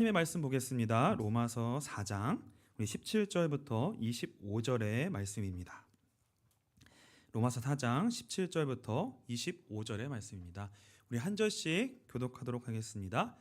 하나님의 말씀 보겠습니다. 로마서 4장 우리 17절부터 25절의 말씀입니다. 로마서 4장 17절부터 25절의 말씀입니다. 우리 한 절씩 교독하도록 하겠습니다.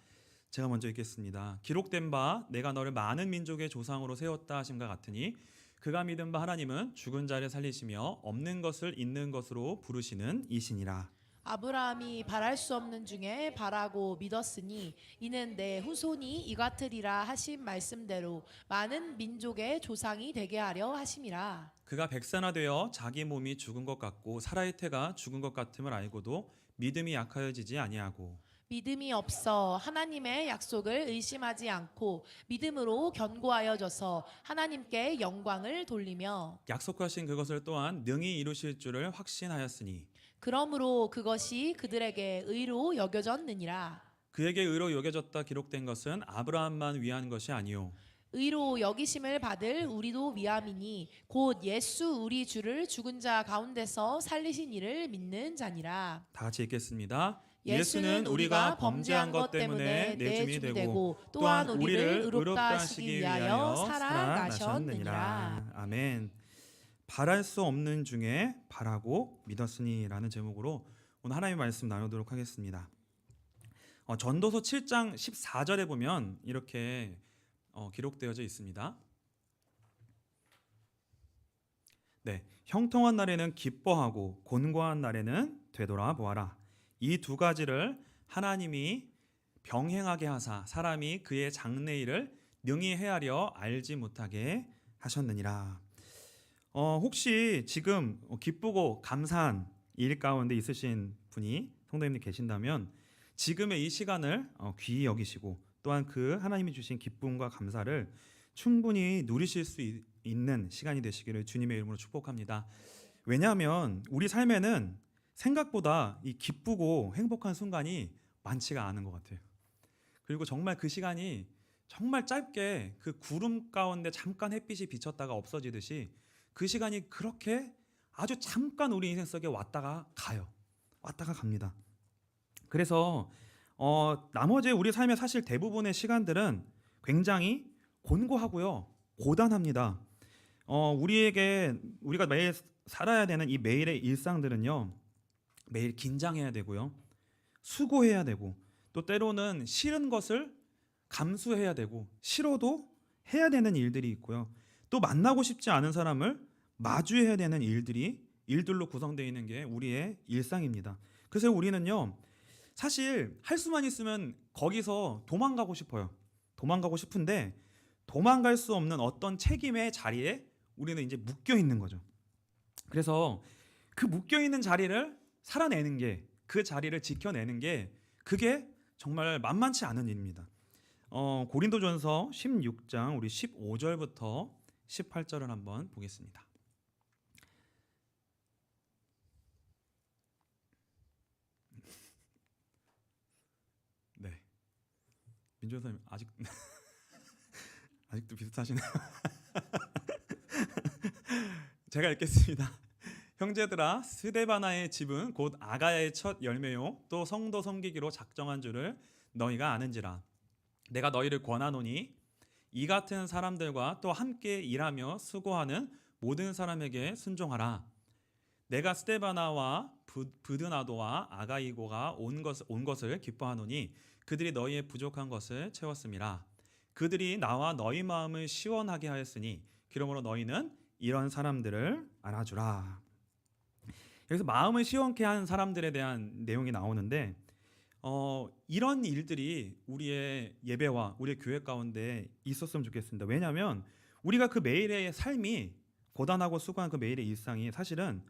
제가 먼저 읽겠습니다. 기록된 바 내가 너를 많은 민족의 조상으로 세웠다 하심과 같으니 그가 믿은 바 하나님은 죽은 자를 살리시며 없는 것을 있는 것으로 부르시는 이시니라. 아브라함이 바랄 수 없는 중에 바라고 믿었으니 이는 내 후손이 이같으리라 하신 말씀대로 많은 민족의 조상이 되게 하려 하심이라. 그가 백산화되어 자기 몸이 죽은 것 같고 사라의 태가 죽은 것 같음을 알고도 믿음이 약하여지지 아니하고 믿음이 없어 하나님의 약속을 의심하지 않고 믿음으로 견고하여져서 하나님께 영광을 돌리며 약속하신 그것을 또한 능히 이루실 줄을 확신하였으니 그러므로 그것이 그들에게 의로 여겨졌느니라. 그에게 의로 여겨졌다 기록된 것은 아브라함만 위한 것이 아니요 의로 여기심을 받을 우리도 위함이니 곧 예수 우리 주를 죽은 자 가운데서 살리신 이를 믿는 자니라. 다 같이 읽겠습니다. 예수는 우리가 범죄한 것 때문에 내줌이 되고 또한 우리를 의롭다 하시기 위하여 살아나셨느니라. 아멘. 바랄 수 없는 중에 바라고 믿었으니 라는 제목으로 오늘 하나님의 말씀 나누도록 하겠습니다. 전도서 7장 14절에 보면 이렇게 기록되어져 있습니다. 네, 형통한 날에는 기뻐하고 곤고한 날에는 되돌아보아라. 이 두 가지를 하나님이 병행하게 하사 사람이 그의 장래일을 능히 헤아려 알지 못하게 하셨느니라. 혹시 지금 기쁘고 감사한 일 가운데 있으신 분이 성도님들 계신다면 지금의 이 시간을 귀히 여기시고 또한 그 하나님이 주신 기쁨과 감사를 충분히 누리실 수 있는 시간이 되시기를 주님의 이름으로 축복합니다. 왜냐하면 우리 삶에는 생각보다 이 기쁘고 행복한 순간이 많지가 않은 것 같아요. 그리고 정말 그 시간이 정말 짧게 그 구름 가운데 잠깐 햇빛이 비쳤다가 없어지듯이 그 시간이 그렇게 아주 잠깐 우리 인생 속에 왔다가 가요. 왔다가 갑니다. 그래서 나머지 우리 삶의 사실 대부분의 시간들은 굉장히 곤고하고요, 고단합니다. 우리가 매일 살아야 되는 이 매일의 일상들은요, 매일 긴장해야 되고요, 수고해야 되고, 또 때로는 싫은 것을 감수해야 되고, 싫어도 해야 되는 일들이 있고요, 또 만나고 싶지 않은 사람을 마주해야 되는 일들로 구성되어 있는 게 우리의 일상입니다. 그래서 우리는요, 사실 할 수만 있으면 거기서 도망가고 싶어요. 도망가고 싶은데 도망갈 수 없는 어떤 책임의 자리에 우리는 이제 묶여 있는 거죠. 그래서 그 묶여 있는 자리를 살아내는 게, 그 자리를 지켜내는 게 그게 정말 만만치 않은 일입니다. 고린도전서 16장 우리 15절부터 18절을 한번 보겠습니다. 네, 민준사님 아직도 비슷하시네요. 제가 읽겠습니다. 형제들아, 스데바나의 집은 곧 아가야의 첫 열매요 또 성도 섬기기로 작정한 줄을 너희가 아는지라. 내가 너희를 권하노니 이 같은 사람들과 또 함께 일하며 수고하는 모든 사람에게 순종하라. 내가 스데바나와 브드나도와 아가이고가 온 것을 기뻐하노니 그들이 너희의 부족한 것을 채웠음이라. 그들이 나와 너희 마음을 시원하게 하였으니 그러므로 너희는 이런 사람들을 알아주라. 여기서 마음을 시원케 한 사람들에 대한 내용이 나오는데 이런 일들이 우리의 예배와 우리의 교회 가운데 있었으면 좋겠습니다. 왜냐하면 우리가 그 매일의 삶이 고단하고 수고한 그 매일의 일상이 사실은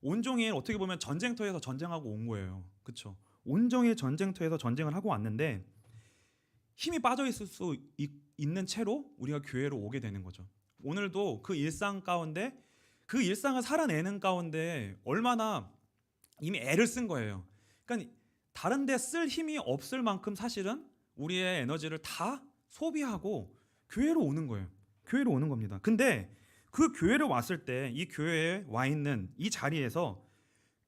온종일 어떻게 보면 전쟁터에서 전쟁하고 온 거예요. 그렇죠? 온종일 전쟁터에서 전쟁을 하고 왔는데 힘이 빠져 있을 수 있는 채로 우리가 교회로 오게 되는 거죠. 오늘도 그 일상 가운데 그 일상을 살아내는 가운데 얼마나 이미 애를 쓴 거예요. 그러니까 다른 데 쓸 힘이 없을 만큼 사실은 우리의 에너지를 다 소비하고 교회로 오는 거예요. 교회로 오는 겁니다. 근데 그 교회로 왔을 때 이 교회에 와 있는 이 자리에서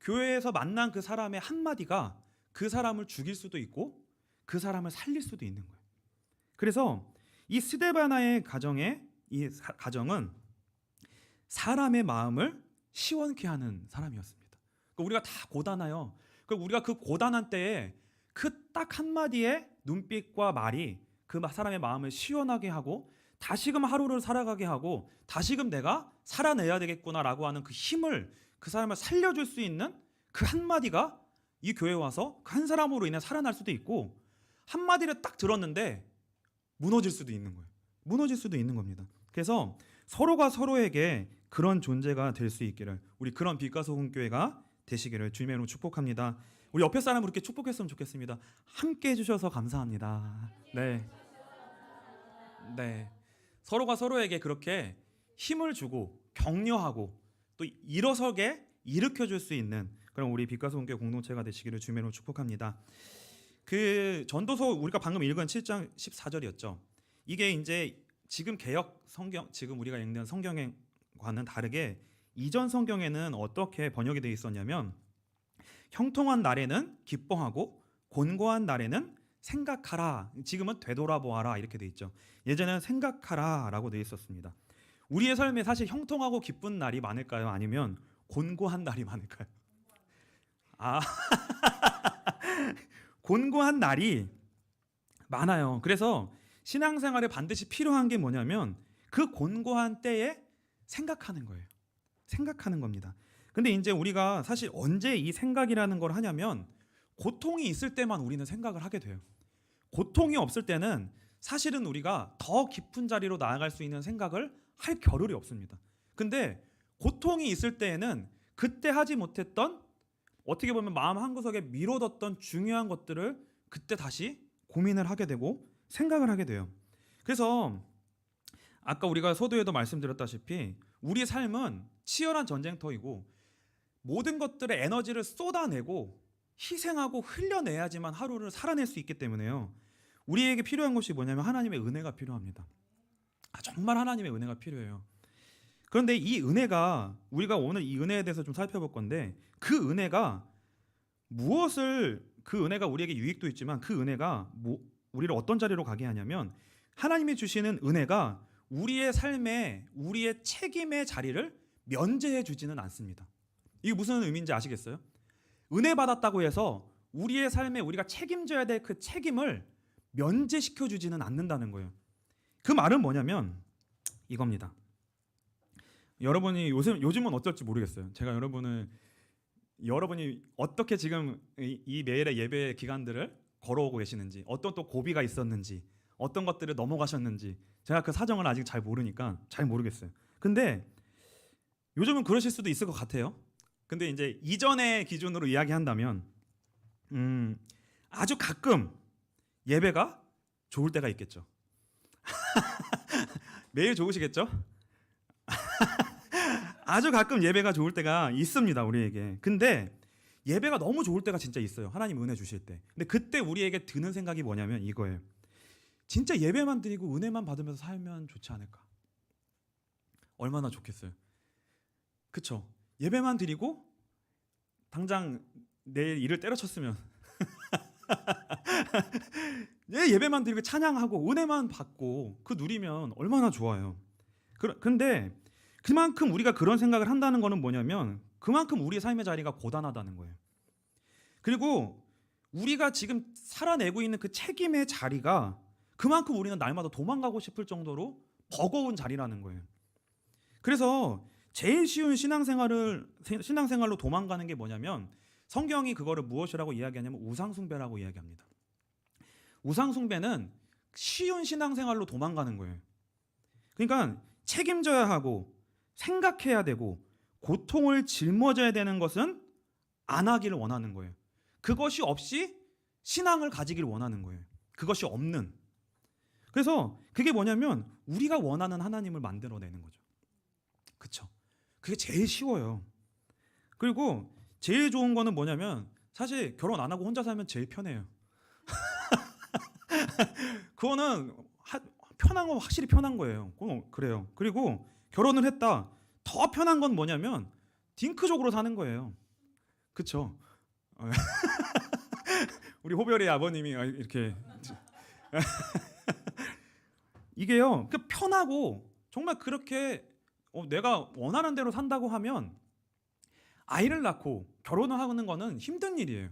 교회에서 만난 그 사람의 한마디가 그 사람을 죽일 수도 있고 그 사람을 살릴 수도 있는 거예요. 그래서 이 스데바나의 가정은 사람의 마음을 시원케 하는 사람이었습니다. 그러니까 우리가 다 고단해요. 우리가 그 고단한 때에 그 딱 한마디의 눈빛과 말이 그 사람의 마음을 시원하게 하고 다시금 하루를 살아가게 하고 다시금 내가 살아내야 되겠구나라고 하는 그 힘을, 그 사람을 살려줄 수 있는 그 한마디가 이 교회에 와서 그 한 사람으로 인해 살아날 수도 있고, 한마디를 딱 들었는데 무너질 수도 있는 거예요. 무너질 수도 있는 겁니다. 그래서 서로가 서로에게 그런 존재가 될 수 있기를, 우리 그런 빛과 소금 교회가 되시기를 주님의 이름으로 축복합니다. 우리 옆에 사람을 이렇게 축복했으면 좋겠습니다. 함께 해주셔서 감사합니다. 네. 서로가 서로에게 그렇게 힘을 주고 격려하고 또 일어서게 일으켜줄 수 있는 그런 우리 빛과 소금 교회 공동체가 되시기를 주님의 이름으로 축복합니다. 그 전도서 우리가 방금 읽은 7장 14절이었죠. 이게 이제 지금 개역 성경, 지금 우리가 읽는 성경과는 다르게 이전 성경에는 어떻게 번역이 되어 있었냐면, 형통한 날에는 기뻐하고 곤고한 날에는 생각하라, 지금은 되돌아보아라 이렇게 되어 있죠. 예전에는 생각하라라고 되어 있었습니다. 우리의 삶에 사실 형통하고 기쁜 날이 많을까요? 아니면 곤고한 날이 많을까요? 곤고한 날이 많아요. 그래서 신앙생활에 반드시 필요한 게 뭐냐면 그 곤고한 때에 생각하는 거예요. 생각하는 겁니다. 근데 이제 우리가 사실 언제 이 생각이라는 걸 하냐면 고통이 있을 때만 우리는 생각을 하게 돼요. 고통이 없을 때는 사실은 우리가 더 깊은 자리로 나아갈 수 있는 생각을 할 겨를이 없습니다. 근데 고통이 있을 때에는 그때 하지 못했던, 어떻게 보면 마음 한구석에 미뤄뒀던 중요한 것들을 그때 다시 고민을 하게 되고 생각을 하게 돼요. 그래서 아까 우리가 서두에도 말씀드렸다시피 우리 삶은 치열한 전쟁터이고 모든 것들의 에너지를 쏟아내고 희생하고 흘려내야지만 하루를 살아낼 수 있기 때문에요. 우리에게 필요한 것이 뭐냐면 하나님의 은혜가 필요합니다. 정말 하나님의 은혜가 필요해요. 그런데 이 은혜가, 우리가 오늘 이 은혜에 대해서 좀 살펴볼 건데, 그 은혜가 그 은혜가 우리에게 유익도 있지만 그 은혜가 우리를 어떤 자리로 가게 하냐면, 하나님이 주시는 은혜가 우리의 삶에, 우리의 책임의 자리를 면제해 주지는 않습니다. 이게 무슨 의미인지 아시겠어요? 은혜 받았다고 해서 우리의 삶에 우리가 책임져야 될 그 책임을 면제시켜 주지는 않는다는 거예요. 그 말은 뭐냐면 이겁니다. 여러분이 요즘은 어떨지 모르겠어요. 제가 여러분이 어떻게 지금 이 매일의 예배 기간들을 걸어오고 계시는지, 어떤 또 고비가 있었는지, 어떤 것들을 넘어가셨는지 제가 그 사정을 아직 잘 모르니까 잘 모르겠어요. 근데 요즘은 그러실 수도 있을 것 같아요. 근데 이제 이전의 기준으로 이야기한다면 아주 가끔 예배가 좋을 때가 있겠죠. 매일 좋으시겠죠? 아주 가끔 예배가 좋을 때가 있습니다, 우리에게. 근데 예배가 너무 좋을 때가 진짜 있어요. 하나님 은혜 주실 때. 근데 그때 우리에게 드는 생각이 뭐냐면 이거예요. 진짜 예배만 드리고 은혜만 받으면서 살면 좋지 않을까? 얼마나 좋겠어요. 그쵸? 예배만 드리고 당장 내일 일을 때려쳤으면 예배만 드리고 찬양하고 은혜만 받고 그 누리면 얼마나 좋아요. 근데 그만큼 우리가 그런 생각을 한다는 거는 뭐냐면 그만큼 우리의 삶의 자리가 고단하다는 거예요. 그리고 우리가 지금 살아내고 있는 그 책임의 자리가 그만큼 우리는 날마다 도망가고 싶을 정도로 버거운 자리라는 거예요. 그래서 제일 쉬운 신앙생활로 도망가는 게 뭐냐면 성경이 그거를 무엇이라고 이야기하냐면 우상숭배라고 이야기합니다. 우상숭배는 쉬운 신앙생활로 도망가는 거예요. 그러니까 책임져야 하고 생각해야 되고 고통을 짊어져야 되는 것은 안 하기를 원하는 거예요. 그것이 없이 신앙을 가지길 원하는 거예요. 그것이 없는. 그래서 그게 뭐냐면 우리가 원하는 하나님을 만들어내는 거죠. 그렇죠? 그게 제일 쉬워요. 그리고 제일 좋은 거는 뭐냐면 사실 결혼 안 하고 혼자 살면 제일 편해요. 그거는 편한 건 확실히 편한 거예요. 그래요. 그리고 결혼을 했다. 더 편한 건 뭐냐면 딩크족으로 사는 거예요. 그렇죠? 우리 호별이 아버님이 이렇게 이게요, 그 편하고 정말 그렇게 내가 원하는 대로 산다고 하면 아이를 낳고 결혼을 하는 거는 힘든 일이에요.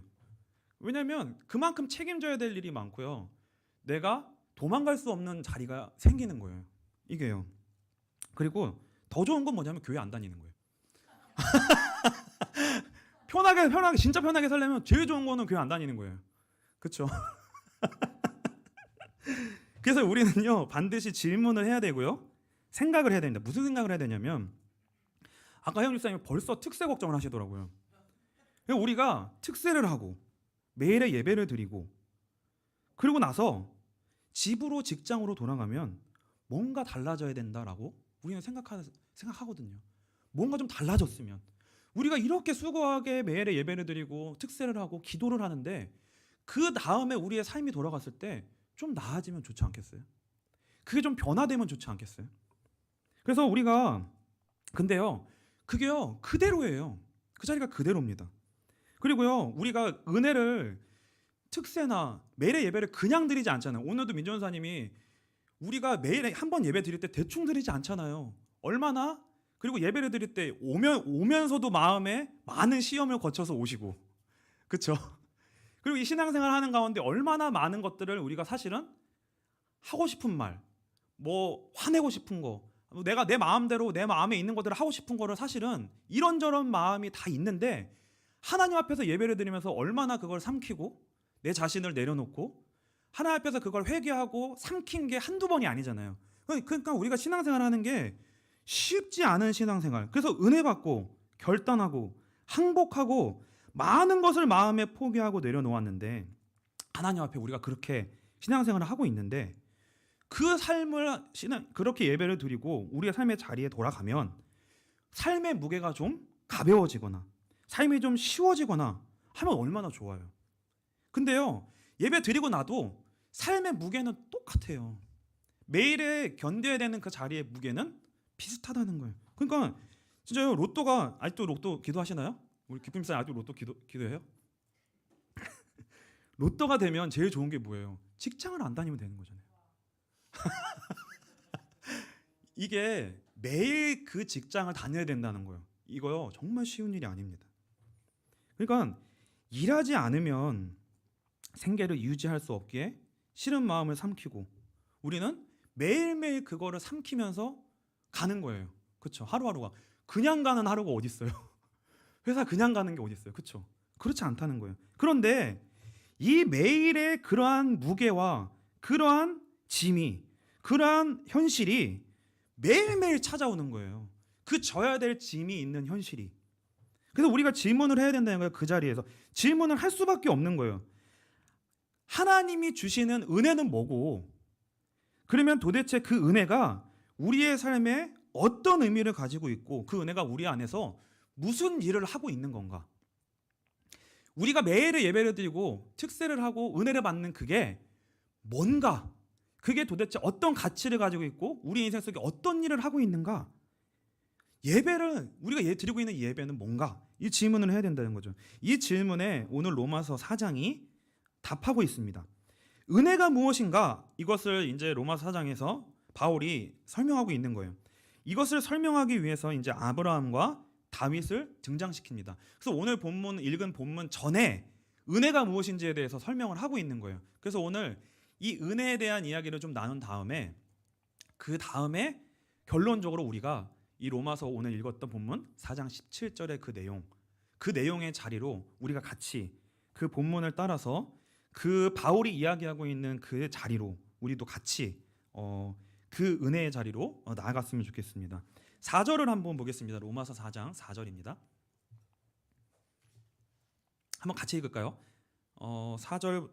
왜냐하면 그만큼 책임져야 될 일이 많고요. 내가 도망갈 수 없는 자리가 생기는 거예요. 이게요. 그리고 더 좋은 건 뭐냐면 교회 안 다니는 거예요. 편하게 진짜 편하게 살려면 제일 좋은 거는 교회 안 다니는 거예요. 그렇죠? 그래서 우리는요 반드시 질문을 해야 되고요. 생각을 해야 됩니다. 무슨 생각을 해야 되냐면 아까 형 집사님이 벌써 특세 걱정을 하시더라고요. 우리가 특세를 하고 매일의 예배를 드리고 그리고 나서 집으로 직장으로 돌아가면 뭔가 달라져야 된다라고 우리는 생각하거든요. 뭔가 좀 달라졌으면 우리가 이렇게 수고하게 매일의 예배를 드리고 특세를 하고 기도를 하는데 그 다음에 우리의 삶이 돌아갔을 때 좀 나아지면 좋지 않겠어요? 그게 좀 변화되면 좋지 않겠어요? 그래서 우리가 근데요 그게요 그대로예요. 그 자리가 그대로입니다. 그리고요 우리가 은혜를 특세나 매일의 예배를 그냥 드리지 않잖아요. 오늘도 민전사님이 우리가 매일에 한 번 예배 드릴 때 대충 드리지 않잖아요. 얼마나 그리고 예배를 드릴 때 오면서도 마음에 많은 시험을 거쳐서 오시고 그렇죠? 그리고 이 신앙생활 하는 가운데 얼마나 많은 것들을 우리가 사실은 하고 싶은 말, 뭐 화내고 싶은 거, 내가 내 마음대로 내 마음에 있는 것들을 하고 싶은 거를 사실은 이런저런 마음이 다 있는데 하나님 앞에서 예배를 드리면서 얼마나 그걸 삼키고 내 자신을 내려놓고 하나님 앞에서 그걸 회개하고 삼킨 게 한두 번이 아니잖아요. 그러니까 우리가 신앙생활 하는 게 쉽지 않은 신앙생활. 그래서 은혜 받고 결단하고 항복하고 많은 것을 마음에 포기하고 내려놓았는데 하나님 앞에 우리가 그렇게 신앙생활을 하고 있는데 그 삶을 그렇게 예배를 드리고 우리의 삶의 자리에 돌아가면 삶의 무게가 좀 가벼워지거나 삶이 좀 쉬워지거나 하면 얼마나 좋아요. 근데요 예배 드리고 나도 삶의 무게는 똑같아요. 매일에 견뎌야 되는 그 자리의 무게는 비슷하다는 거예요. 그러니까 진짜요 로또가 아직도 로또 기도하시나요? 우리 기쁨사님 아직도 로또 기도해요? 로또가 되면 제일 좋은 게 뭐예요? 직장을 안 다니면 되는 거잖아요. 이게 매일 그 직장을 다녀야 된다는 거예요. 이거요 정말 쉬운 일이 아닙니다. 그러니까 일하지 않으면 생계를 유지할 수 없기에 싫은 마음을 삼키고 우리는 매일매일 그거를 삼키면서 가는 거예요. 그렇죠? 하루하루가 그냥 가는 하루가 어디 있어요? 회사 그냥 가는 게 어디 있어요? 그렇죠? 그렇지 않다는 거예요. 그런데 이 매일의 그러한 무게와 그러한 짐이 그러한 현실이 매일매일 찾아오는 거예요. 그 져야 될 짐이 있는 현실이. 그래서 우리가 질문을 해야 된다는 거예요. 그 자리에서 질문을 할 수밖에 없는 거예요. 하나님이 주시는 은혜는 뭐고 그러면 도대체 그 은혜가 우리의 삶에 어떤 의미를 가지고 있고 그 은혜가 우리 안에서 무슨 일을 하고 있는 건가? 우리가 매일의 예배를 드리고 특세를 하고 은혜를 받는 그게 뭔가? 그게 도대체 어떤 가치를 가지고 있고 우리 인생 속에 어떤 일을 하고 있는가? 예배를 우리가 드리고 있는 예배는 뭔가? 이 질문을 해야 된다는 거죠. 이 질문에 오늘 로마서 4장이 답하고 있습니다. 은혜가 무엇인가? 이것을 이제 로마서 4장에서 바울이 설명하고 있는 거예요. 이것을 설명하기 위해서 이제 아브라함과 다윗을 등장시킵니다. 그래서 오늘 읽은 본문 전에 은혜가 무엇인지에 대해서 설명을 하고 있는 거예요. 그래서 오늘 이 은혜에 대한 이야기를 좀 나눈 다음에 그 다음에 결론적으로 우리가 이 로마서 오늘 읽었던 본문 4장 17절의 그 내용의 자리로 우리가 같이 그 본문을 따라서 그 바울이 이야기하고 있는 그 자리로 우리도 같이 그 은혜의 자리로 나아갔으면 좋겠습니다. 4절을 한번 보겠습니다. 로마서 4장 4절입니다. 한번 같이 읽을까요? 4절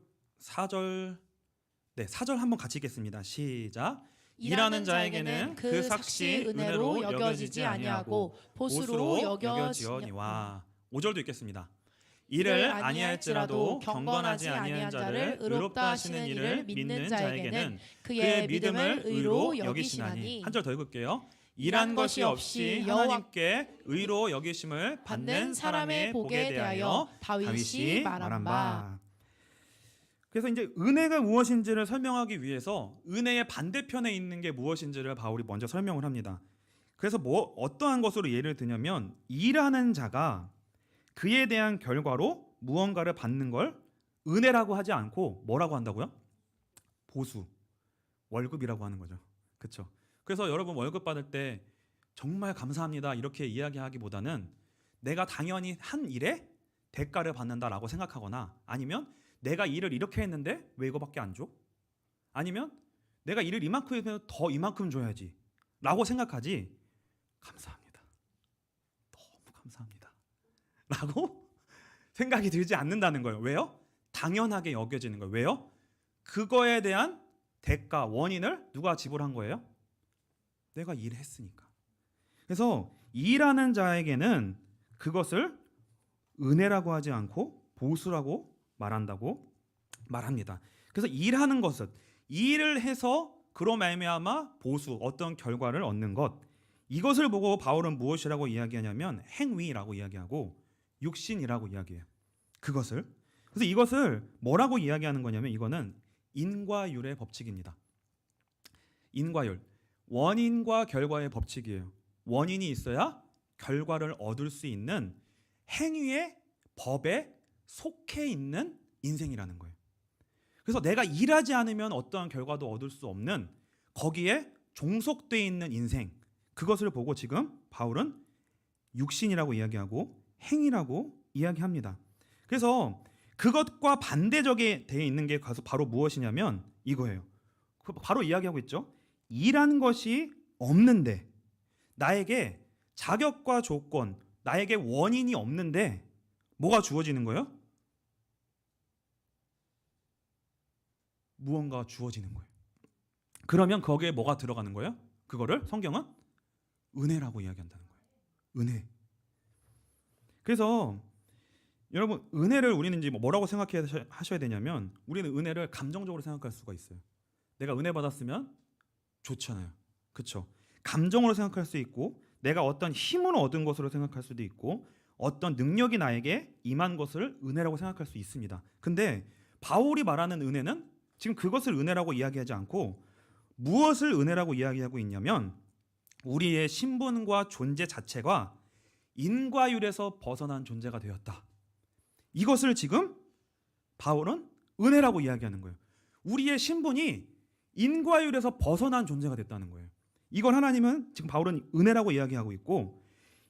한번 같이 읽겠습니다. 시작. 일하는 자에게는 그 삭시 은혜로 여겨지지 아니하고 보수로 여겨지거니와. 5절도 읽겠습니다. 이를 아니할지라도 경건하지 아니한 자를 의롭다 하시는 이를 믿는 자에게는 그의 믿음을 의로 여기시나니. 한 절 더 읽을게요. 일한 것이 없이 하나님께 의로 여기심을 받는 사람의 복에 대하여 다윗이 말한 바. 그래서 이제 은혜가 무엇인지를 설명하기 위해서 은혜의 반대편에 있는 게 무엇인지를 바울이 먼저 설명을 합니다. 그래서 어떠한 것으로 예를 드냐면 일하는 자가 그에 대한 결과로 무언가를 받는 걸 은혜라고 하지 않고 뭐라고 한다고요? 보수, 월급이라고 하는 거죠. 그렇죠? 그래서 여러분 월급 받을 때 정말 감사합니다 이렇게 이야기하기보다는 내가 당연히 한 일에 대가를 받는다라고 생각하거나 아니면 내가 일을 이렇게 했는데 왜 이거밖에 안 줘? 아니면 내가 일을 이만큼 했으면 더 이만큼 줘야지 라고 생각하지 감사합니다. 너무 감사합니다. 라고 생각이 들지 않는다는 거예요. 왜요? 당연하게 여겨지는 거예요. 왜요? 그거에 대한 대가, 원인을 누가 지불한 거예요? 내가 일했으니까. 그래서 일하는 자에게는 그것을 은혜라고 하지 않고 보수라고 말한다고 말합니다. 그래서 일하는 것은 일을 해서 그로 말미암아 보수, 어떤 결과를 얻는 것, 이것을 보고 바울은 무엇이라고 이야기하냐면 행위라고 이야기하고 육신이라고 이야기해요. 그것을. 그래서 이것을 뭐라고 이야기하는 거냐면 이거는 인과율의 법칙입니다. 인과율. 원인과 결과의 법칙이에요. 원인이 있어야 결과를 얻을 수 있는 행위의 법에 속해 있는 인생이라는 거예요. 그래서 내가 일하지 않으면 어떠한 결과도 얻을 수 없는 거기에 종속되어 있는 인생, 그것을 보고 지금 바울은 육신이라고 이야기하고 행위라고 이야기합니다. 그래서 그것과 반대적이 되어 있는 게 바로 무엇이냐면 이거예요. 바로 이야기하고 있죠. 일하는 것이 없는데 나에게 자격과 조건, 나에게 원인이 없는데 뭐가 주어지는 거예요? 무언가 주어지는 거예요. 그러면 거기에 뭐가 들어가는 거예요? 그거를 성경은 은혜라고 이야기한다는 거예요. 은혜. 그래서 여러분 은혜를 우리는 이제 뭐라고 생각하셔야 되냐면 우리는 은혜를 감정적으로 생각할 수가 있어요. 내가 은혜 받았으면 좋잖아요. 그렇죠? 감정으로 생각할 수 있고 내가 어떤 힘을 얻은 것으로 생각할 수도 있고 어떤 능력이 나에게 임한 것을 은혜라고 생각할 수 있습니다. 근데 바울이 말하는 은혜는 지금 그것을 은혜라고 이야기하지 않고 무엇을 은혜라고 이야기하고 있냐면 우리의 신분과 존재 자체가 인과율에서 벗어난 존재가 되었다. 이것을 지금 바울은 은혜라고 이야기하는 거예요. 우리의 신분이 인과율에서 벗어난 존재가 됐다는 거예요. 이걸 하나님은 지금 바울은 은혜라고 이야기하고 있고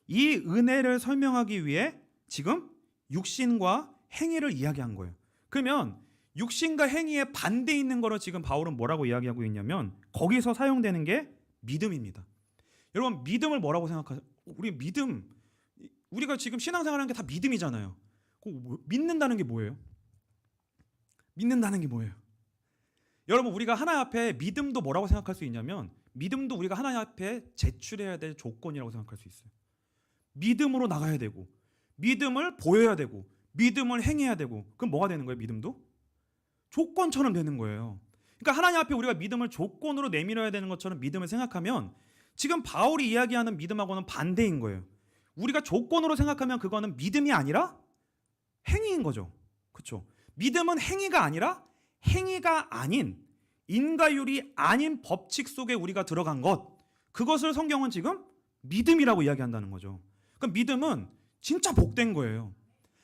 이 은혜를 설명하기 위해 지금 육신과 행위를 이야기한 거예요. 그러면 육신과 행위의 반대에 있는 거를 지금 바울은 뭐라고 이야기하고 있냐면 거기서 사용되는 게 믿음입니다. 여러분 믿음을 뭐라고 생각하세요? 우리 믿음, 우리가 지금 신앙생활하는 게 다 믿음이잖아요. 믿는다는 게 뭐예요? 믿는다는 게 뭐예요? 여러분 우리가 하나님 앞에 믿음도 뭐라고 생각할 수 있냐면 믿음도 우리가 하나님 앞에 제출해야 될 조건이라고 생각할 수 있어요. 믿음으로 나가야 되고 믿음을 보여야 되고 믿음을 행해야 되고 그럼 뭐가 되는 거예요? 믿음도? 조건처럼 되는 거예요. 그러니까 하나님 앞에 우리가 믿음을 조건으로 내밀어야 되는 것처럼 믿음을 생각하면 지금 바울이 이야기하는 믿음하고는 반대인 거예요. 우리가 조건으로 생각하면 그거는 믿음이 아니라 행위인 거죠. 그렇죠? 믿음은 행위가 아니라 행위가 아닌 인과율이 아닌 법칙 속에 우리가 들어간 것, 그것을 성경은 지금 믿음이라고 이야기한다는 거죠. 그럼 믿음은 진짜 복된 거예요.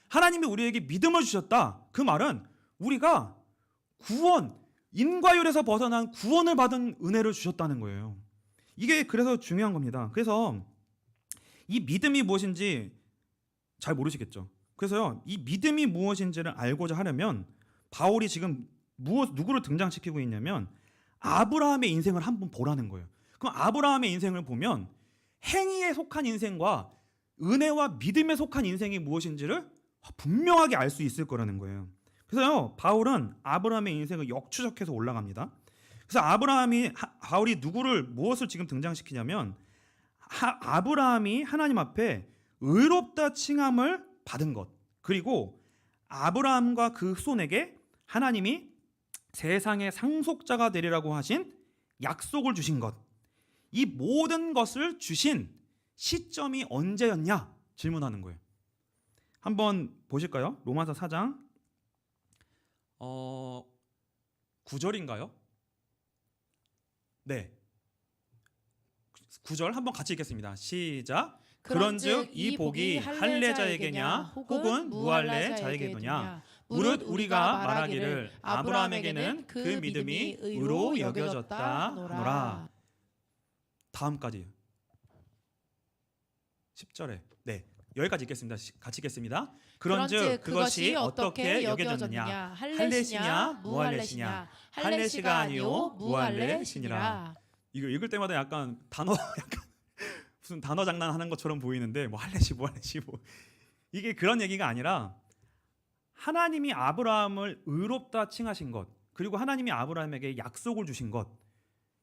하나님이 우리에게 믿음을 주셨다. 그 말은 우리가 구원, 인과율에서 벗어난 구원을 받은 은혜를 주셨다는 거예요. 이게 그래서 중요한 겁니다. 그래서 이 믿음이 무엇인지 잘 모르시겠죠. 그래서요, 이 믿음이 무엇인지를 알고자 하려면 바울이 지금 누구를 등장시키고 있냐면 아브라함의 인생을 한번 보라는 거예요. 그럼 아브라함의 인생을 보면 행위에 속한 인생과 은혜와 믿음에 속한 인생이 무엇인지를 분명하게 알 수 있을 거라는 거예요. 그래서요, 바울은 아브라함의 인생을 역추적해서 올라갑니다. 그래서 바울이 무엇을 지금 등장시키냐면 아브라함이 하나님 앞에 의롭다 칭함을 받은 것, 그리고 아브라함과 그 후손에게 하나님이 세상의 상속자가 되리라고 하신 약속을 주신 것, 이 모든 것을 주신 시점이 언제였냐 질문하는 거예요. 한번 보실까요? 로마서 4장 9절인가요? 네. 9절 한번 같이 읽겠습니다. 시작. 그런즉 이 복이 할례자에게냐 혹은 무할례자에게냐 무릇 우리가 말하기를 아브라함에게는 그 믿음이 의로 여겨졌다 하노라. 다음까지 10절에 네 여기까지 읽겠습니다. 같이 읽겠습니다. 그런즉 그것이 어떻게 여겨졌느냐 할례시냐 무할례시냐 할례시가 아니요 무할례시니라. 이거 읽을 때마다 약간 무슨 단어 장난하는 것처럼 보이는데 뭐 할례시 무할례시 뭐 이게 그런 얘기가 아니라 하나님이 아브라함을 의롭다 칭하신 것 그리고 하나님이 아브라함에게 약속을 주신 것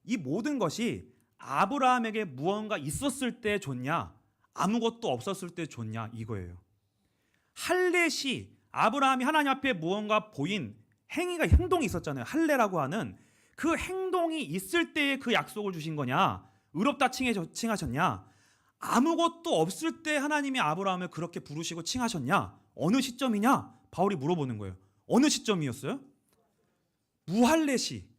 이 모든 것이 아브라함에게 무언가 있었을 때 좋냐 아무것도 없었을 때 좋냐 이거예요. 할례시 아브라함이 하나님 앞에 무언가 보인 행동이 있었잖아요. 할례라고 하는 그 행동이 있을 때에 그 약속을 주신 거냐 의롭다 칭하셨냐 아무것도 없을 때 하나님이 아브라함을 그렇게 부르시고 칭하셨냐 어느 시점이냐 바울이 물어보는 거예요. 어느 시점이었어요? 무할례시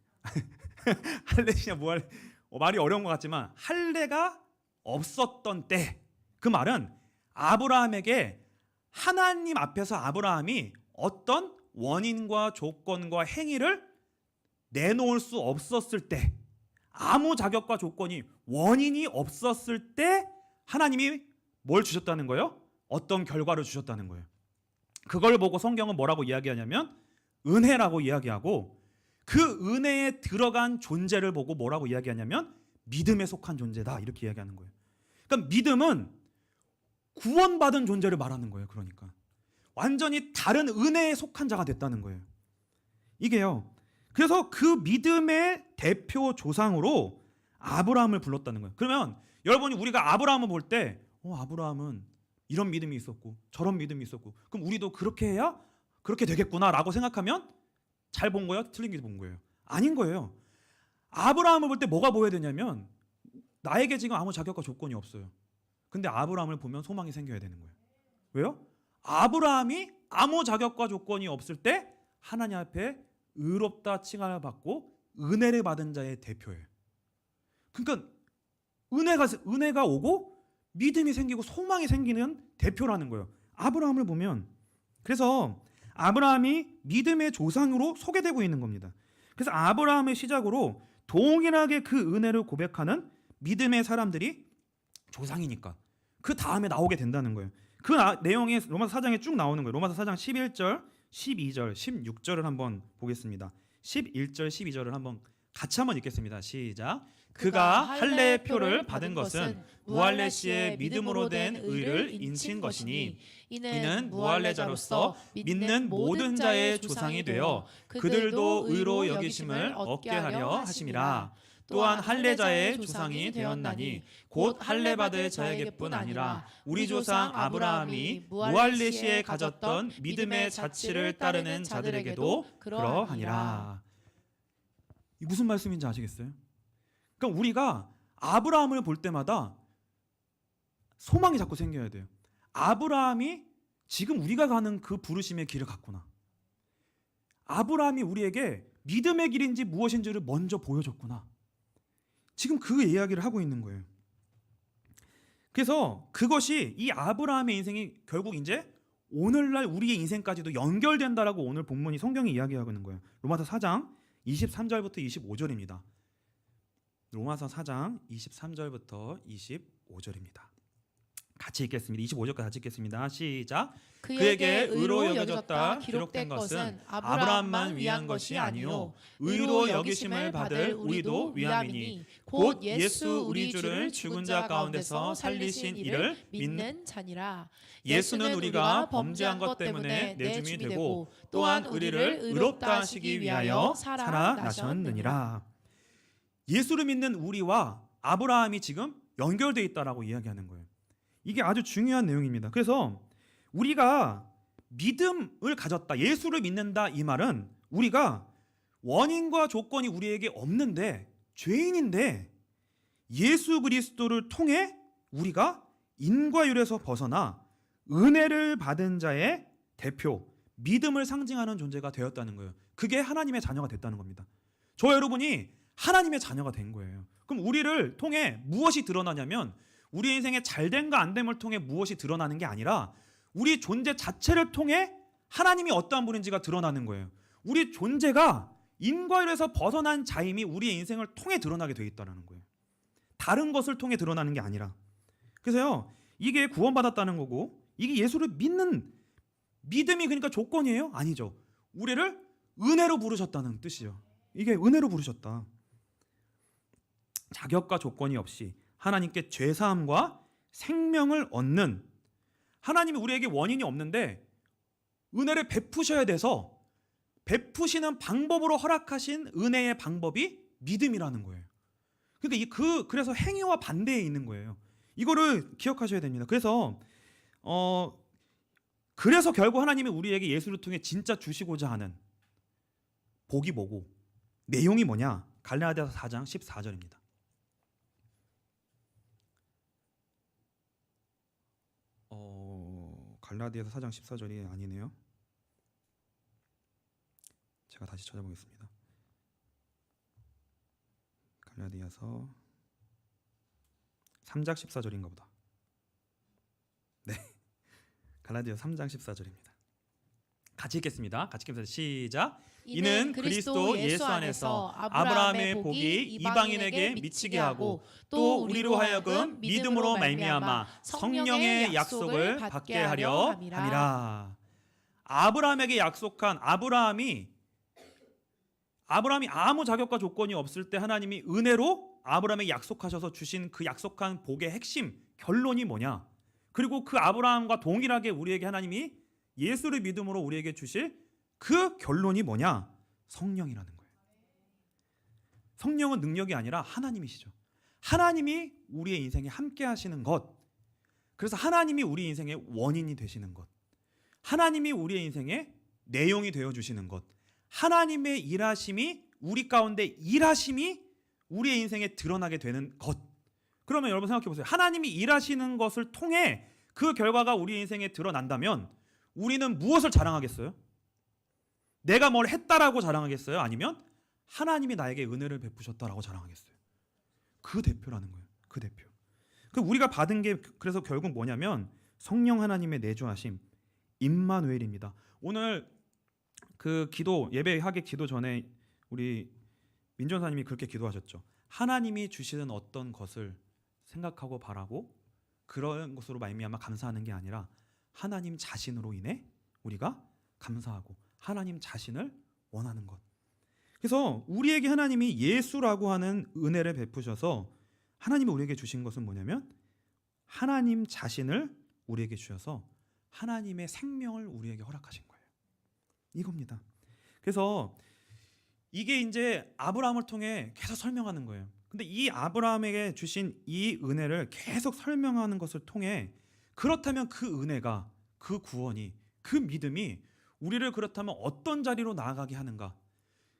할례시냐 무할례 말이 어려운 것 같지만 할례가 없었던 때 그 말은 아브라함에게 하나님 앞에서 아브라함이 어떤 원인과 조건과 행위를 내놓을 수 없었을 때 아무 자격과 조건이 원인이 없었을 때 하나님이 뭘 주셨다는 거예요? 어떤 결과를 주셨다는 거예요. 그걸 보고 성경은 뭐라고 이야기하냐면 은혜라고 이야기하고 그 은혜에 들어간 존재를 보고 뭐라고 이야기하냐면 믿음에 속한 존재다 이렇게 이야기하는 거예요. 그러니까 믿음은 구원받은 존재를 말하는 거예요. 그러니까 완전히 다른 은혜에 속한 자가 됐다는 거예요. 이게요. 그래서 그 믿음의 대표 조상으로 아브라함을 불렀다는 거예요. 그러면 여러분이 우리가 아브라함을 볼 때 아브라함은 이런 믿음이 있었고 저런 믿음이 있었고 그럼 우리도 그렇게 해야 그렇게 되겠구나라고 생각하면 잘 본 거예요? 틀린 게 본 거예요? 아닌 거예요. 아브라함을 볼 때 뭐가 보여야 되냐면 나에게 지금 아무 자격과 조건이 없어요. 근데 아브라함을 보면 소망이 생겨야 되는 거예요. 왜요? 아브라함이 아무 자격과 조건이 없을 때 하나님 앞에 의롭다 칭함을 받고 은혜를 받은 자의 대표예요. 그러니까 은혜가 오고 믿음이 생기고 소망이 생기는 대표라는 거예요. 아브라함을 보면 그래서 아브라함이 믿음의 조상으로 소개되고 있는 겁니다. 그래서 아브라함의 시작으로 동일하게 그 은혜를 고백하는 믿음의 사람들이 조상이니까 그 다음에 나오게 된다는 거예요. 그 내용이 로마서 4장에 쭉 나오는 거예요. 로마서 4장 11절, 12절, 16절을 한번 보겠습니다. 11절, 12절을 한번 같이 한번 읽겠습니다. 시작. 그가 할례의 표를 받은 것은 무할례시의 믿음으로 된 의를 인친 것이니 이는 무할례자로서 믿는 모든 자의 조상이 되어 그들도 의로 여기심을 얻게 하려 하심이라. 또한 할례자의 조상이 되었나니 곧 할례 받을 자에게뿐 아니라 우리 조상 아브라함이 무할례시에 가졌던 믿음의 자치를 따르는 자들에게도 그러하니라. 이 무슨 말씀인지 아시겠어요? 그러니까 우리가 아브라함을 볼 때마다 소망이 자꾸 생겨야 돼요. 아브라함이 지금 우리가 가는 그 부르심의 길을 갔구나. 아브라함이 우리에게 믿음의 길인지 무엇인지를 먼저 보여줬구나. 지금 그 이야기를 하고 있는 거예요. 그래서 그것이 이 아브라함의 인생이 결국 이제 오늘날 우리의 인생까지도 연결된다라고 오늘 본문이 성경이 이야기하고 있는 거예요. 로마서 4장 23절부터 25절입니다. 로마서 4장 23절부터 25절입니다. 같이 읽겠습니다. 25절까지 같이 읽겠습니다. 시작. 그에게 의로 여겨졌다 기록된 것은 아브라함만 위한 것이 아니요 의로 여기심을 받을 우리도 위함이니 곧 예수 우리 주를 죽은 자 가운데서 살리신 이를 믿는 자니라. 예수는 우리가 범죄한 것 때문에 내줌이 되고 또한 우리를 의롭다 하시기 위하여 살아나셨느니라. 예수를 믿는 우리와 아브라함이 지금 연결되어 있다라고 이야기하는 거예요. 이게 아주 중요한 내용입니다. 그래서 우리가 믿음을 가졌다, 예수를 믿는다 이 말은 우리가 원인과 조건이 우리에게 없는데 죄인인데 예수 그리스도를 통해 우리가 인과율에서 벗어나 은혜를 받은 자의 대표, 믿음을 상징하는 존재가 되었다는 거예요. 그게 하나님의 자녀가 됐다는 겁니다. 저 여러분이 하나님의 자녀가 된 거예요. 그럼 우리를 통해 무엇이 드러나냐면 우리 인생의 잘됨과 안됨을 통해 무엇이 드러나는 게 아니라 우리 존재 자체를 통해 하나님이 어떠한 분인지가 드러나는 거예요. 우리 존재가 인과율에서 벗어난 자임이 우리의 인생을 통해 드러나게 돼 있다는 거예요. 다른 것을 통해 드러나는 게 아니라. 그래서요, 이게 구원받았다는 거고, 이게 예수를 믿는 믿음이 그러니까 조건이에요? 아니죠. 우리를 은혜로 부르셨다는 뜻이죠. 이게 은혜로 부르셨다. 자격과 조건이 없이 하나님께 죄사함과 생명을 얻는, 하나님이 우리에게 원인이 없는데 은혜를 베푸셔야 돼서 베푸시는 방법으로 허락하신 은혜의 방법이 믿음이라는 거예요. 그러니까 그래서 행위와 반대에 있는 거예요. 이거를 기억하셔야 됩니다. 그래서 결국 하나님이 우리에게 예수를 통해 진짜 주시고자 하는 복이 뭐고 내용이 뭐냐? 갈라디아서 4장 14절입니다. 갈라디아서 4장 14절이 아니네요. 제가 다시 찾아보겠습니다. 갈라디아서 3장 14절인가 보다. 네, 갈라디아서 3장 14절입니다. 같이 읽겠습니다. 같이 읽겠습니다. 시작. 이는 그리스도 예수 안에서 아브라함의 복이 이방인에게 미치게 하고 또 우리로 하여금 믿음으로 말미암아 성령의 약속을 받게 하려 함이라. 아브라함에게 약속한 아브라함이 아무 자격과 조건이 없을 때 하나님이 은혜로 아브라함에게 약속하셔서 주신 그 약속한 복의 핵심 결론이 뭐냐? 그리고 그 아브라함과 동일하게 우리에게 하나님이 예수를 믿음으로 우리에게 주실 그 결론이 뭐냐? 성령이라는 거예요. 성령은 능력이 아니라 하나님이시죠. 하나님이 우리의 인생에 함께 하시는 것. 그래서 하나님이 우리 인생의 원인이 되시는 것. 하나님이 우리의 인생의 내용이 되어 주시는 것. 하나님의 일하심이 우리 가운데 일하심이 우리의 인생에 드러나게 되는 것. 그러면 여러분 생각해 보세요. 하나님이 일하시는 것을 통해 그 결과가 우리 인생에 드러난다면 우리는 무엇을 자랑하겠어요? 내가 뭘 했다라고 자랑하겠어요? 아니면 하나님이 나에게 은혜를 베푸셨다라고 자랑하겠어요? 그 대표라는 거예요. 그 대표. 그 우리가 받은 게 그래서 결국 뭐냐면 성령 하나님의 내주하심 임마누엘입니다. 오늘 그 기도 예배하기 기도 전에 우리 민전사님이 그렇게 기도하셨죠. 하나님이 주시는 어떤 것을 생각하고 바라고 그런 것으로 말미암아 감사하는 게 아니라 하나님 자신으로 인해 우리가 감사하고 하나님 자신을 원하는 것. 그래서 우리에게 하나님이 예수라고 하는 은혜를 베푸셔서 하나님이 우리에게 주신 것은 뭐냐면 하나님 자신을 우리에게 주셔서 하나님의 생명을 우리에게 허락하신 거예요. 이겁니다. 그래서 이게 이제 아브라함을 통해 계속 설명하는 거예요. 근데 이 아브라함에게 주신 이 은혜를 계속 설명하는 것을 통해 그렇다면 그 은혜가, 그 구원이, 그 믿음이 우리를 그렇다면 어떤 자리로 나아가게 하는가?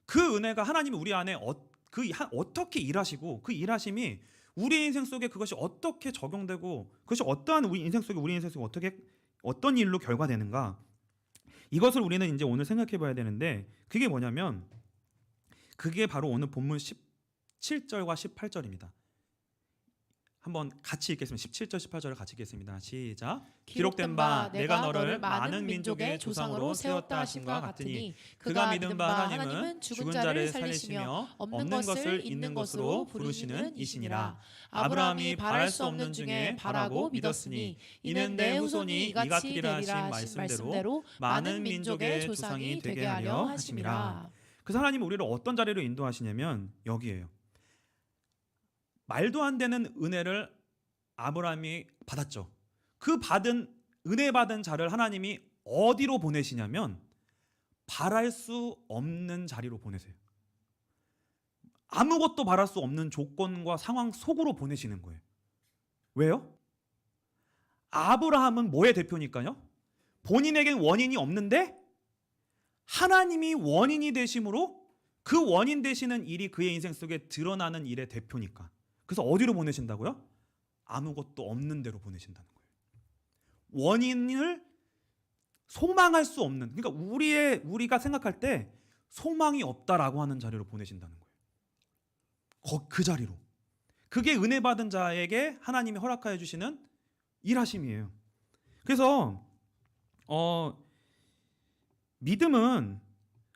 그 은혜가 하나님이 우리 안에 어떻게 일하시고 그 일하심이 우리 인생 속에 그것이 어떻게 적용되고 그것이 어떠한 우리 인생 속에 어떻게 어떤 일로 결과되는가? 이것을 우리는 이제 오늘 생각해 봐야 되는데 그게 뭐냐면 그게 바로 오늘 본문 17절과 18절입니다. 한번 같이 읽겠습니다. 17절 18절을 같이 읽겠습니다. 시작. 기록된 바 내가 너를 많은 민족의 조상으로 세웠다 하심과 같으니 그가 믿은 바 하나님은 죽은 자를 살리시며 없는 것을 있는 것으로 부르시는 이시니라. 아브라함이 바랄 수 없는 중에 바라고 믿었으니 이는 내 후손이 이같으리라 하신 말씀대로 많은 민족의 조상이 되게 하려 하심이라. 그래서 하나님은 우리를 어떤 자리로 인도하시냐면 여기에요. 말도 안 되는 은혜를 아브라함이 받았죠. 그 은혜 받은 자를 하나님이 어디로 보내시냐면 바랄 수 없는 자리로 보내세요. 아무것도 바랄 수 없는 조건과 상황 속으로 보내시는 거예요. 왜요? 아브라함은 뭐의 대표니까요? 본인에겐 원인이 없는데 하나님이 원인이 되심으로 그 원인 되시는 일이 그의 인생 속에 드러나는 일의 대표니까. 그래서 어디로 보내신다고요? 아무것도 없는 데로 보내신다는 거예요. 원인을 소망할 수 없는, 그러니까 우리가 생각할 때 소망이 없다라고 하는 자리로 보내신다는 거예요. 그 자리로. 그게 은혜 받은 자에게 하나님이 허락하여 주시는 일하심이에요. 그래서 믿음은,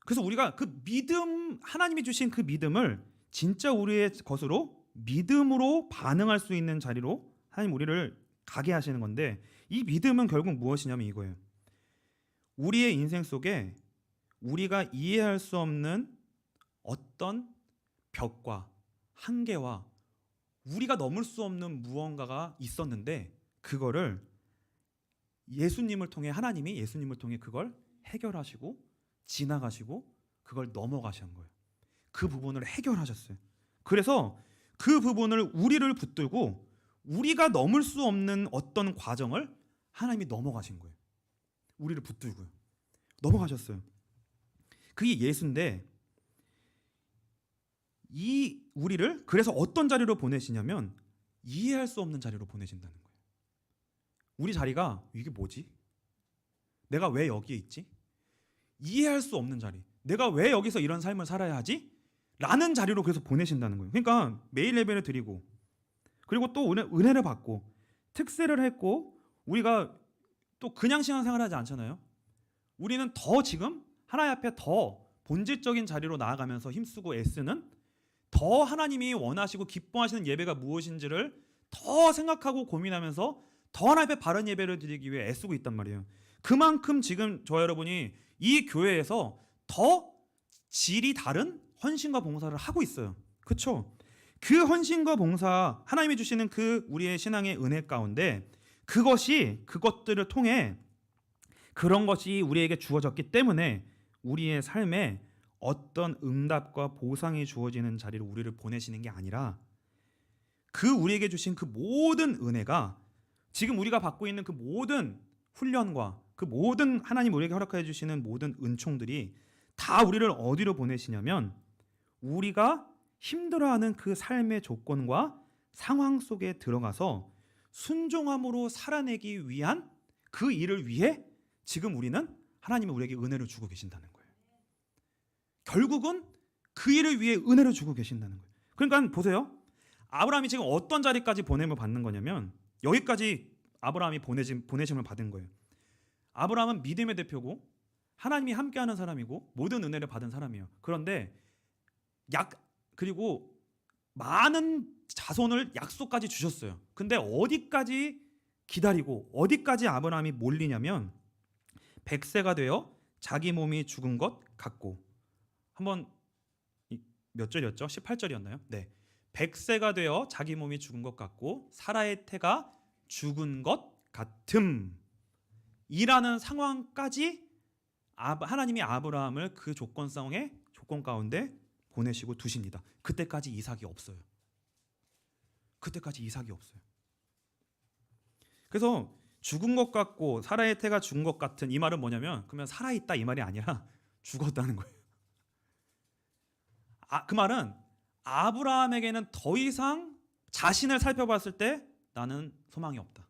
그래서 우리가 그 믿음, 하나님이 주신 그 믿음을 진짜 우리의 것으로 믿음으로 반응할 수 있는 자리로 하나님 우리를 가게 하시는 건데, 이 믿음은 결국 무엇이냐면 이거예요. 우리의 인생 속에 우리가 이해할 수 없는 어떤 벽과 한계와 우리가 넘을 수 없는 무언가가 있었는데, 그거를 예수님을 통해, 하나님이 예수님을 통해 그걸 해결하시고 지나가시고 그걸 넘어가신 거예요. 그 부분을 해결하셨어요. 그래서 그 부분을 우리를 붙들고 우리가 넘을 수 없는 어떤 과정을 하나님이 넘어가신 거예요. 우리를 붙들고요. 넘어가셨어요. 그게 예수인데, 이 우리를 그래서 어떤 자리로 보내시냐면 이해할 수 없는 자리로 보내신다는 거예요. 우리 자리가 이게 뭐지? 내가 왜 여기에 있지? 이해할 수 없는 자리. 내가 왜 여기서 이런 삶을 살아야 하지? 라는 자리로 그래서 보내신다는 거예요. 그러니까 매일 예배를 드리고, 그리고 또 은혜를 받고 특세를 했고, 우리가 또 그냥 신앙생활을 하지 않잖아요. 우리는 더 지금 하나님 앞에 더 본질적인 자리로 나아가면서 힘쓰고 애쓰는, 더 하나님이 원하시고 기뻐하시는 예배가 무엇인지를 더 생각하고 고민하면서 더 하나님 앞에 바른 예배를 드리기 위해 애쓰고 있단 말이에요. 그만큼 지금 저 여러분이 이 교회에서 더 질이 다른 헌신과 봉사를 하고 있어요. 그렇죠? 그 헌신과 봉사, 하나님이 주시는 그 우리의 신앙의 은혜 가운데 그것들을 통해, 그런 것이 우리에게 주어졌기 때문에 우리의 삶에 어떤 응답과 보상이 주어지는 자리로 우리를 보내시는 게 아니라, 그 우리에게 주신 그 모든 은혜가, 지금 우리가 받고 있는 그 모든 훈련과 그 모든 하나님 우리에게 허락해 주시는 모든 은총들이 다 우리를 어디로 보내시냐면, 우리가 힘들어하는 그 삶의 조건과 상황 속에 들어가서 순종함으로 살아내기 위한 그 일을 위해 지금 우리는, 하나님이 우리에게 은혜를 주고 계신다는 거예요. 결국은 그 일을 위해 은혜를 주고 계신다는 거예요. 그러니까 보세요. 아브라함이 지금 어떤 자리까지 보냄을 받는 거냐면, 여기까지 아브라함이 보내심을 받은 거예요. 아브라함은 믿음의 대표고 하나님이 함께하는 사람이고 모든 은혜를 받은 사람이에요. 그런데 그리고 많은 자손을 약속까지 주셨어요. 근데 어디까지 기다리고 어디까지 아브라함이 몰리냐면, 100세가 되어 자기 몸이 죽은 것 같고, 한번 몇 절이었죠? 18절이었나요? 네. 100세가 되어 자기 몸이 죽은 것 같고 사라의 태가 죽은 것 같음 이라는 상황까지 하나님이 아브라함을 그 조건 가운데 보내시고 두십니다. 그때까지 이삭이 없어요. 그때까지 이삭이 없어요. 그래서 죽은 것 같고 사라의 태가 죽은 것 같은, 이 말은 뭐냐면, 그러면 살아있다 이 말이 아니라 죽었다는 거예요. 그 말은 아브라함에게는 더 이상 자신을 살펴봤을 때 나는 소망이 없다.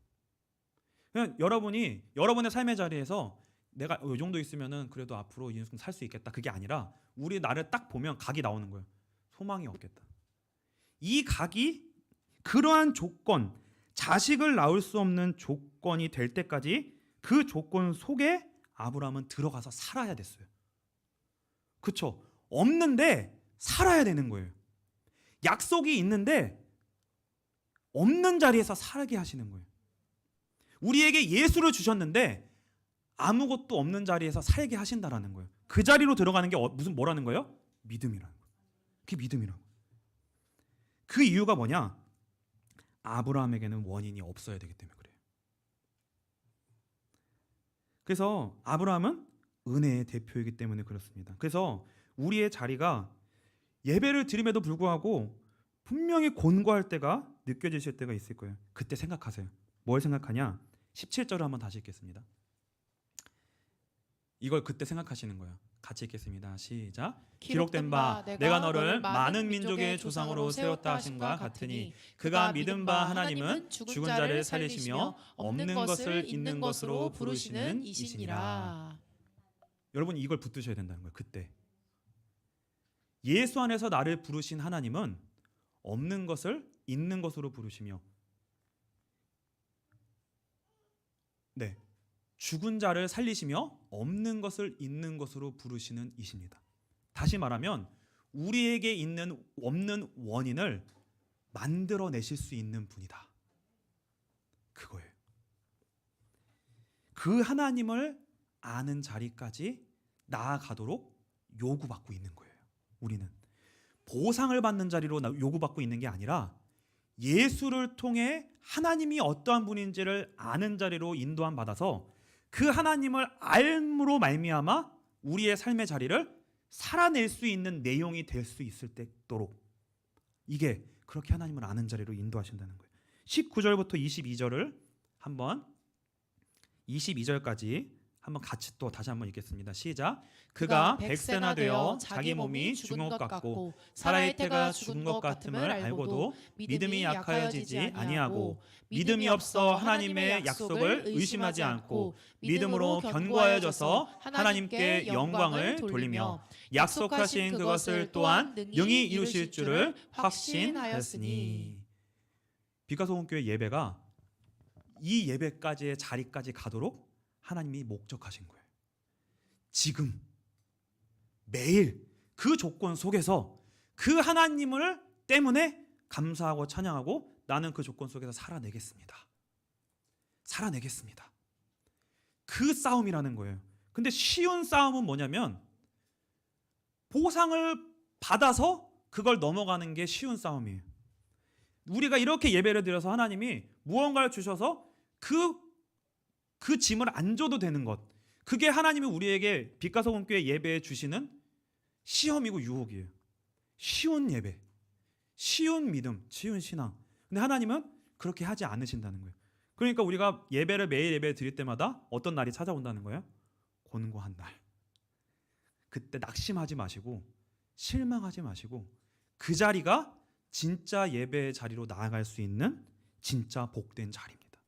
그냥 여러분이 여러분의 삶의 자리에서 내가 이 정도 있으면은 그래도 앞으로 인생 살 수 있겠다, 그게 아니라 우리 나를 딱 보면 각이 나오는 거예요. 소망이 없겠다. 이 각이 그러한 조건, 자식을 낳을 수 없는 조건이 될 때까지 그 조건 속에 아브라함은 들어가서 살아야 됐어요. 그렇죠? 없는데 살아야 되는 거예요. 약속이 있는데 없는 자리에서 살게 하시는 거예요. 우리에게 예수를 주셨는데 아무것도 없는 자리에서 살게 하신다라는 거예요. 그 자리로 들어가는 게 뭐라는 거예요? 믿음이라는 거예요. 그게 믿음이라고. 그 이유가 뭐냐? 아브라함에게는 원인이 없어야 되기 때문에 그래요. 그래서 아브라함은 은혜의 대표이기 때문에 그렇습니다. 그래서 우리의 자리가 예배를 드림에도 불구하고 분명히 곤고할 때가 느껴지실 때가 있을 거예요. 그때 생각하세요. 뭘 생각하냐? 17절을 한번 다시 읽겠습니다. 이걸 그때 생각하시는 거예요. 같이 읽겠습니다. 시작. 기록된 바 내가 너를 많은 민족의 조상으로 세웠다 하심과 같으니 그가 믿은 바 하나님은 죽은 자를 살리시며 없는 것을 있는 것으로 부르시는 이시니라. 여러분 이걸 붙드셔야 된다는 거예요. 그때 예수 안에서 나를 부르신 하나님은 없는 것을 있는 것으로 부르시며 죽은 자를 살리시며 없는 것을 있는 것으로 부르시는 이십니다. 다시 말하면 우리에게 있는 없는 원인을 만들어내실 수 있는 분이다. 그거예요. 그 하나님을 아는 자리까지 나아가도록 요구받고 있는 거예요. 우리는 보상을 받는 자리로 요구받고 있는 게 아니라 예수를 통해 하나님이 어떠한 분인지를 아는 자리로 인도함 받아서 그 하나님을 알므로 말미암아 우리의 삶의 자리를 살아낼 수 있는 내용이 될 수 있을 때도록 이게 그렇게 하나님을 아는 자리로 인도하신다는 거예요. 19절부터 22절을 한번 22절까지 한번 같이 또 다시 한번 읽겠습니다. 시작. 그가 백세나 되어 자기 몸이 죽은 것 같고 살아의 태가 죽은 것 같음을 알고도 믿음이 약하여지지 아니하고 믿음이 없어 하나님의 약속을 의심하지 않고 믿음으로 견고하여져서 하나님께 영광을 돌리며 약속하신 그것을 또한 능히 이루실 줄을 확신하였으니. 비가소원교회 예배가 이 예배까지의 자리까지 가도록 하나님이 목적하신 거예요. 지금 매일 그 조건 속에서 그 하나님을 때문에 감사하고 찬양하고 나는 그 조건 속에서 살아내겠습니다. 살아내겠습니다. 그 싸움이라는 거예요. 근데 쉬운 싸움은 뭐냐면 보상을 받아서 그걸 넘어가는 게 쉬운 싸움이에요. 우리가 이렇게 예배를 드려서 하나님이 무언가를 주셔서 그 짐을 안 줘도 되는 것, 그게 하나님이 우리에게 빛가서원교회 예배에 주시는 시험이고 유혹이에요. 쉬운 예배, 쉬운 믿음, 쉬운 신앙. 근데 하나님은 그렇게 하지 않으신다는 거예요. 그러니까 우리가 예배를 매일 예배 드릴 때마다 어떤 날이 찾아온다는 거예요? 곤고한 날. 그때 낙심하지 마시고 실망하지 마시고 그 자리가 진짜 예배의 자리로 나아갈 수 있는 진짜 복된 자리입니다.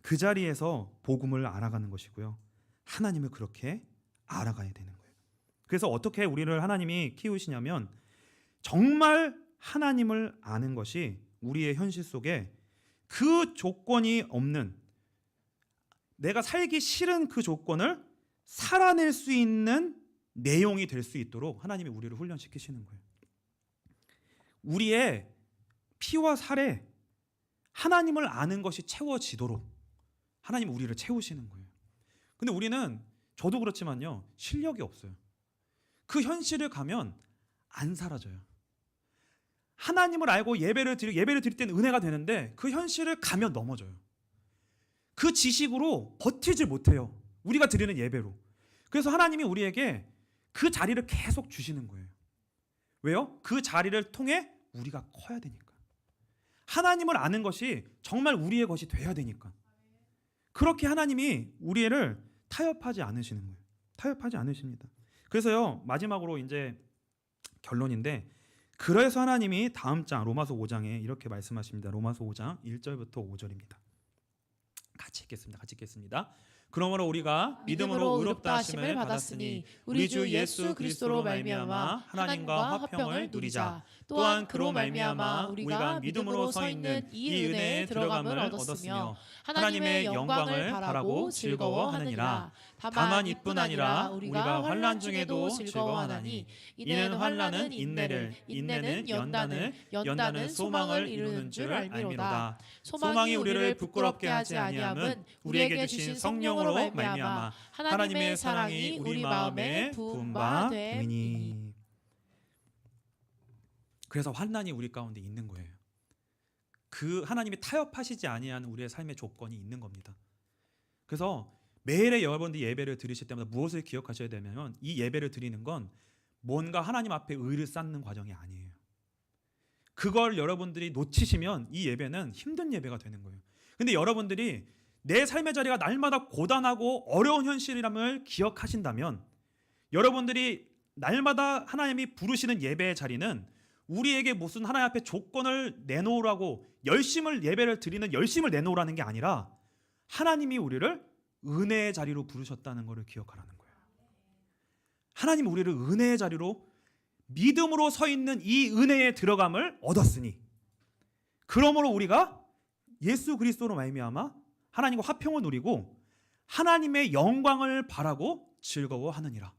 그 자리에서 복음을 알아가는 것이고요. 하나님을 그렇게 알아가야 되는 거예요. 그래서 어떻게 우리를 하나님이 키우시냐면 정말 하나님을 아는 것이 우리의 현실 속에 그 조건이 없는 내가 살기 싫은 그 조건을 살아낼 수 있는 내용이 될 수 있도록 하나님이 우리를 훈련시키시는 거예요. 우리의 피와 살에 하나님을 아는 것이 채워지도록 하나님이 우리를 채우시는 거예요. 근데 우리는 저도 그렇지만요. 실력이 없어요. 그 현실을 가면 안 사라져요. 하나님을 알고 예배를 드릴 때는 은혜가 되는데 그 현실을 가면 넘어져요. 그 지식으로 버티질 못해요. 우리가 드리는 예배로. 그래서 하나님이 우리에게 그 자리를 계속 주시는 거예요. 왜요? 그 자리를 통해 우리가 커야 되니까. 하나님을 아는 것이 정말 우리의 것이 돼야 되니까. 그렇게 하나님이 우리를 타협하지 않으시는 거예요. 타협하지 않으십니다. 그래서요, 마지막으로 이제 결론인데, 그래서 하나님이 다음 장 로마서 5장에 이렇게 말씀하십니다. 로마서 5장 1절부터 5절입니다. 같이 읽겠습니다. 그러므로 우리가 믿음으로 의롭다 하심을 받았으니 우리 주 예수 그리스도로 말미암아 하나님과 화평을 누리자. 또한 그로 말미암아 우리가 믿음으로 서 있는 이 은혜에 들어감을 얻었으며 하나님의 영광을 바라고 즐거워하느니라. 다만 이뿐 아니라 우리가 환난 중에도 즐거워하나니 이는 환난은 인내를, 인내는 연단을, 연단은 소망을 이루는 줄 알미로다. 소망이 우리를 부끄럽게 하지 아니함은 우리에게 주신 성령으로 말미암아 하나님의 사랑이 우리 마음에 부은 바 됨이니. 그래서 환난이 우리 가운데 있는 거예요. 그 하나님이 타협하시지 아니한 우리의 삶의 조건이 있는 겁니다. 그래서 매일의 여러분들이 예배를 드리실 때마다 무엇을 기억하셔야 되냐면 이 예배를 드리는 건 뭔가 하나님 앞에 의를 쌓는 과정이 아니에요. 그걸 여러분들이 놓치시면 이 예배는 힘든 예배가 되는 거예요. 근데 여러분들이 내 삶의 자리가 날마다 고단하고 어려운 현실이람을 기억하신다면 여러분들이 날마다 하나님이 부르시는 예배의 자리는 우리에게 무슨 하나님 앞에 조건을 내놓으라고 예배를 드리는 열심을 내놓으라는 게 아니라 하나님이 우리를 은혜의 자리로 부르셨다는 것을 기억하라는 거예요. 하나님 우리를 은혜의 자리로 믿음으로 서 있는 이 은혜에 들어감을 얻었으니 그러므로 우리가 예수 그리스도로 말미암아 하나님과 화평을 누리고 하나님의 영광을 바라고 즐거워하느니라.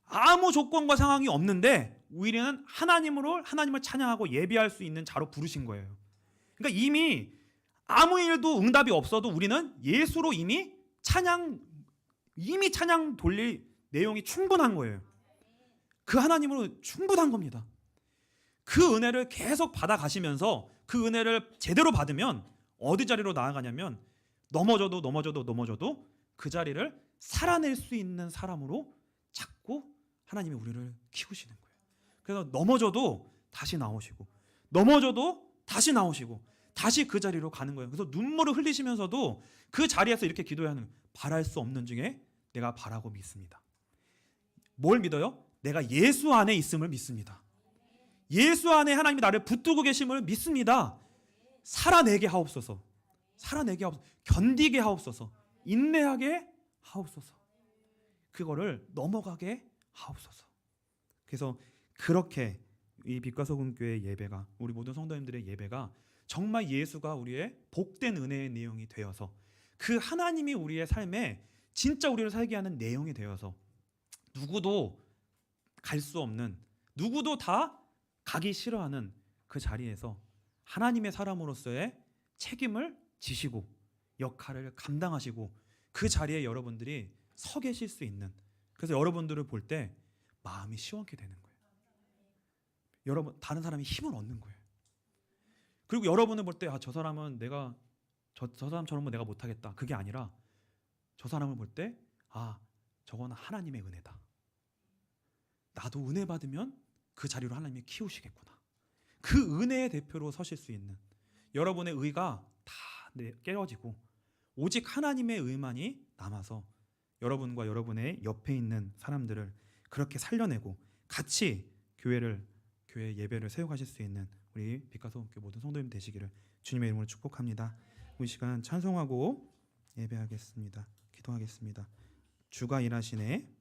아무 조건과 상황이 없는데 우리는 하나님을 찬양하고 예배할 수 있는 자로 부르신 거예요. 그러니까 이미 아무 일도 응답이 없어도 우리는 예수로 이미 찬양 돌릴 내용이 충분한 거예요. 그 하나님으로 충분한 겁니다. 그 은혜를 계속 받아가시면서 그 은혜를 제대로 받으면 어디 자리로 나아가냐면 넘어져도 그 자리를 살아낼 수 있는 사람으로 자꾸 하나님이 우리를 키우시는 거예요. 그래서 넘어져도 다시 나오시고 넘어져도 다시 나오시고 다시 그 자리로 가는 거예요. 그래서 눈물을 흘리시면서도 그 자리에서 이렇게 기도하는 거예요. 바랄 수 없는 중에 내가 바라고 믿습니다. 뭘 믿어요? 내가 예수 안에 있음을 믿습니다. 예수 안에 하나님이 나를 붙들고 계심을 믿습니다. 살아내게 하옵소서. 견디게 하옵소서. 인내하게 하옵소서. 그거를 넘어가게 하옵소서. 그래서 그렇게 이 빛과 소금 교회의 예배가, 우리 모든 성도님들의 예배가 정말 예수가 우리의 복된 은혜의 내용이 되어서 그 하나님이 우리의 삶에 진짜 우리를 살게 하는 내용이 되어서 누구도 갈 수 없는, 누구도 다 가기 싫어하는 그 자리에서 하나님의 사람으로서의 책임을 지시고 역할을 감당하시고 그 자리에 여러분들이 서 계실 수 있는, 그래서 여러분들을 볼 때 마음이 시원케 되는 거예요. 여러분, 다른 사람이 힘을 얻는 거예요. 그리고 여러분을 볼 때 저 사람은 저 사람처럼 내가 못하겠다, 그게 아니라 저 사람을 볼 때 저거는 하나님의 은혜다. 나도 은혜 받으면 그 자리로 하나님이 키우시겠구나. 그 은혜의 대표로 서실 수 있는, 여러분의 의가 다 깨어지고 오직 하나님의 의만이 남아서 여러분과 여러분의 옆에 있는 사람들을 그렇게 살려내고 같이 교회 예배를 세워가실 수 있는 우리 빛과 소금교회 모든 성도님 되시기를 주님의 이름으로 축복합니다. 우리 시간 찬송하고 예배하겠습니다. 기도하겠습니다. 주가 일하시네.